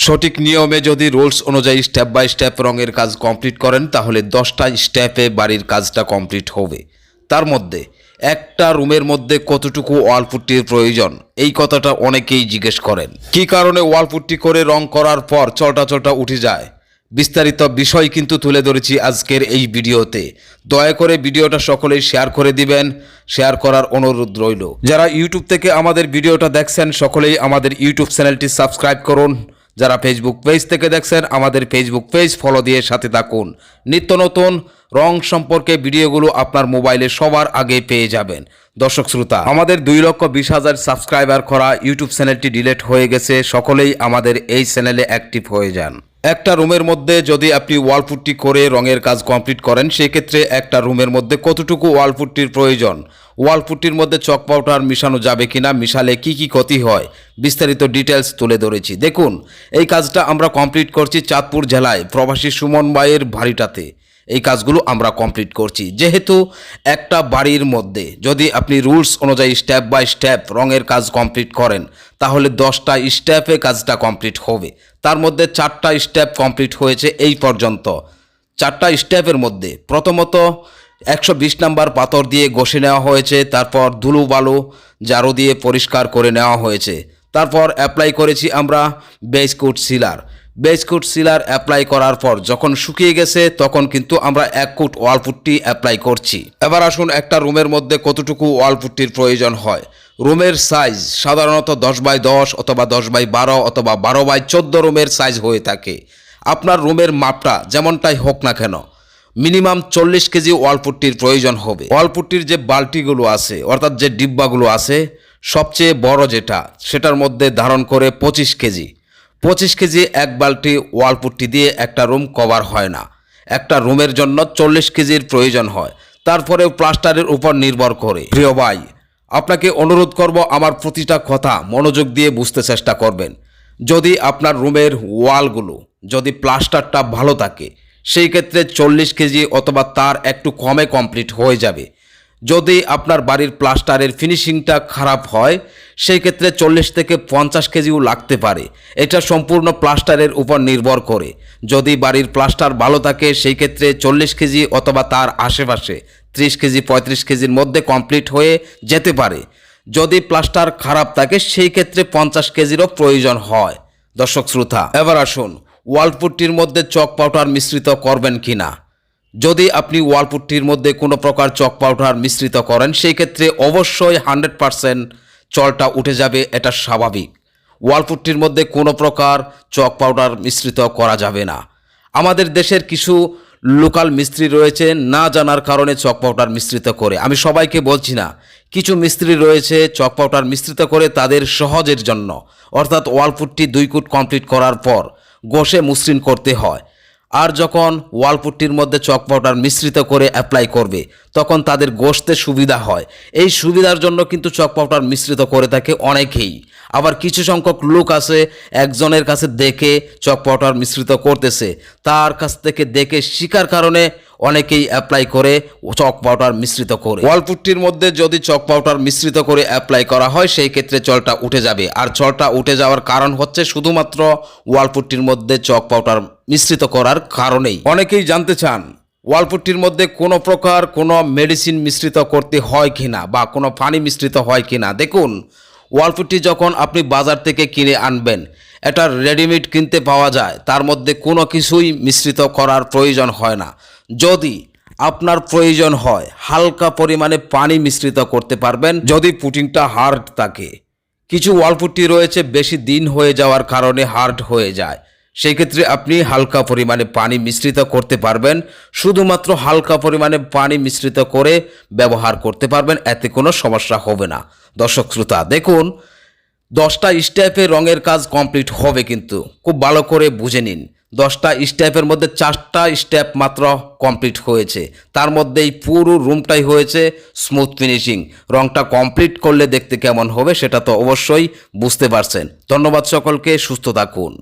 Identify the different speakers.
Speaker 1: সঠিক নিয়মে যদি রুলস অনুযায়ী স্টেপ বাই স্টেপ রঙের কাজ কমপ্লিট করেন তাহলে 10টা স্টেপে বাড়ির কাজটা কমপ্লিট হবে। তার মধ্যে একটা রুমের মধ্যে কতটুকু ওয়ালপুট্টির প্রয়োজন, এই কথাটা অনেকেই জিজ্ঞেস করেন। কি কারণে ওয়ালপুট্টি করে রং করার পর চলটা উঠে যায়, বিস্তারিত বিষয় কিন্তু তুলে ধরেছি আজকের এই ভিডিওতে। দয়া করে ভিডিওটা সকলেই শেয়ার করে দিবেন, শেয়ার করার অনুরোধ রইল। যারা ইউটিউব থেকে আমাদের ভিডিওটা দেখছেন সকলেই আমাদের ইউটিউব চ্যানেলটি সাবস্ক্রাইব করুন। যারা ফেসবুক পেজ থেকে দেখছেন আমাদের ফেসবুক পেজ ফলো দিয়ে সাথে থাকুন। নিত্য নতুন রং সম্পর্কে ভিডিওগুলো আপনার মোবাইলে সবার আগে পেয়ে যাবেন। দর্শক শ্রোতা, আমাদের 2,20,000 সাবস্ক্রাইবার করা ইউটিউব চ্যানেলটি ডিলিট হয়ে গেছে। সকলেই আমাদের এই চ্যানেলে অ্যাক্টিভ হয়ে যান। একটা রুমের মধ্যে যদি আপনি ওয়ালপুট্টি করে রঙের কাজ কমপ্লিট করেন সেক্ষেত্রে একটা রুমের মধ্যে কতটুকু ওয়ালপুট্টির প্রয়োজন, ওয়ালপুট্টির মধ্যে চক পাউডার মিশানো যাবে কিনা, মিশালে কি কি ক্ষতি হয়, বিস্তারিত ডিটেলস তুলে ধরেছি। দেখুন, এই কাজটা আমরা কমপ্লিট করছি চাঁদপুর জেলায় প্রবাসী সুমন ভাইয়ের বাড়িটাতে। এই কাজগুলো আমরা কমপ্লিট করছি। যেহেতু একটা বাড়ির মধ্যে যদি আপনি রুলস অনুযায়ী স্টেপ বাই স্টেপ রঙের কাজ কমপ্লিট করেন তাহলে 10টা স্টেপে কাজটা কমপ্লিট হবে। তার মধ্যে 4টা স্টেপ কমপ্লিট হয়েছে এই পর্যন্ত। 4টা স্টেপের মধ্যে প্রথমত 120 নাম্বার পাথর দিয়ে ঘষে নেওয়া হয়েছে, তারপর ধুলো বালু ঝাড়ু দিয়ে পরিষ্কার করে নেওয়া হয়েছে, তারপর অ্যাপ্লাই করেছি আমরা বেসকুট সিলার। বেসকুট সিলার অ্যাপ্লাই করার পর যখন শুকিয়ে গেছে তখন কিন্তু আমরা 1 ফুট ওয়ালপুট্টি অ্যাপ্লাই করছি। এবার আসুন একটা রুমের মধ্যে কতটুকু ওয়ালপুট্টির প্রয়োজন হয়। রুমের সাইজ সাধারণত 10x10 অথবা 10x12 অথবা 12x14 রুমের সাইজ হয়ে থাকে। আপনার রুমের মাপটা যেমনটাই হোক না কেন মিনিমাম 40 কেজি ওয়ালপুট্টির প্রয়োজন হবে। ওয়ালপুট্টির যে বালতিগুলো আছে অর্থাৎ যে ডিব্বাগুলো আছে সবচেয়ে বড় যেটা সেটার মধ্যে ধারণ করে 25 কেজি। 25 কেজি এক বালতি ওয়ালপুট্টি দিয়ে একটা রুম কভার হয় না। একটা রুমের জন্য 40 কেজির প্রয়োজন হয়। তারপরে প্লাস্টারের উপর নির্ভর করে। প্রিয় ভাই, আপনাকে অনুরোধ করব আমার প্রতিটা কথা মনোযোগ দিয়ে বুঝতে চেষ্টা করবেন। যদি আপনার রুমের ওয়ালগুলো যদি প্লাস্টারটা ভালো থাকে সেই ক্ষেত্রে 40 কেজি অথবা তার একটু কমে কমপ্লিট হয়ে যাবে। যদি আপনার বাড়ির প্লাস্টারের ফিনিশিংটা খারাপ হয় সেই ক্ষেত্রে 40 থেকে 50 কেজিও লাগতে পারে। এটা সম্পূর্ণ প্লাস্টারের উপর নির্ভর করে। যদি বাড়ির প্লাস্টার ভালো থাকে সেই ক্ষেত্রে 40 কেজি অথবা তার আশেপাশে 30 কেজি 35 কেজির মধ্যে কমপ্লিট হয়ে যেতে পারে। যদি প্লাস্টার খারাপ থাকে সেই ক্ষেত্রে 50 কেজিরও প্রয়োজন হয়। দর্শক শ্রোতা, এবার আসুন ওয়ালপুট্টির মধ্যে চক পাউডার মিশ্রিত করবেন কিনা। যদি আপনি ওয়ালপুট্টির মধ্যে কোনো প্রকার চক পাউডার মিশ্রিত করেন সেই ক্ষেত্রে অবশ্যই 100% চলটা উঠে যাবে, এটা স্বাভাবিক। ওয়ালপুট্টির মধ্যে কোনো প্রকার চক পাউডার মিশ্রিত করা যাবে না। আমাদের দেশের কিছু লোকাল মিস্ত্রি রয়েছে না জানার কারণে চক পাউডার মিশ্রিত করে। আমি সবাইকে বলছি না, কিছু মিস্ত্রি রয়েছে চক পাউডার মিশ্রিত করে তাদের সহজের জন্য, অর্থাৎ ওয়ালপুট্টি 2 ফুট কমপ্লিট করার পর ঘষে মসৃণ করতে হয়। আর যখন ওয়ালপুট্টির মধ্যে চক পাউডার মিশ্রিত করে অ্যাপ্লাই করবে তখন তাদের ঘষতে সুবিধা হয়। এই সুবিধার জন্য কিন্তু চক পাউডার মিশ্রিত করে থাকে অনেকেই। আবার কিছু সংখ্যক লোক আছে একজনের কাছে দেখে চক পাউডার মিশ্রিত করতেছে, তার কাছ থেকে দেখে শিখার কারণে অনেকেই অ্যাপ্লাই করে চক পাউডার মিশ্রিত করে। ওয়ালপুট্টির মধ্যে যদি চক পাউডার মিশ্রিত করে অ্যাপ্লাই করা হয় সেই ক্ষেত্রে চলটা উঠে যাবে। আর চলটা উঠে যাওয়ার কারণ হচ্ছে শুধুমাত্র ওয়ালপুট্টির মধ্যে চক পাউডার মিশ্রিত করার কারণেই। অনেকেই জানতে চান ওয়ালপুট্টির মধ্যে কোনো প্রকার কোনো মেডিসিন মিশ্রিত করতে হয় কিনা বা কোনো পানি মিশ্রিত হয় কিনা। দেখুন, ওয়ালপুট্টি যখন আপনি বাজার থেকে কিনে আনবেন এটা রেডিমেড কিনতে পাওয়া যায়, তার মধ্যে কোনো কিছুই মিশ্রিত করার প্রয়োজন হয় না। যদি আপনার প্রয়োজন হয় হালকা পরিমাণে পানি মিশ্রিত করতে পারবেন যদি পুটিংটা হার্ড থাকে। কিছু ওয়ালপুট্টি রয়েছে বেশি দিন হয়ে যাওয়ার কারণে হার্ড হয়ে যায়, সেই ক্ষেত্রে আপনি হালকা পরিমাণে পানি মিশ্রিত করতে পারবেন। শুধুমাত্র হালকা পরিমাণে পানি মিশ্রিত করে ব্যবহার করতে পারবেন, এতে কোনো সমস্যা হবে না। দর্শক শ্রোতা, দেখুন 10টা স্টেপে রঙের কাজ কমপ্লিট হবে, কিন্তু খুব ভালো করে বুঝে নিন। 10টা স্টেপের মধ্যে 4টা স্টেপ মাত্র কমপ্লিট হয়েছে, তার মধ্যেই পুরো রুমটাই হয়েছে স্মুথ ফিনিশিং। রংটা কমপ্লিট করলে দেখতে কেমন হবে সেটা তো অবশ্যই বুঝতে পারছেন। ধন্যবাদ সকলকে, সুস্থ থাকুন।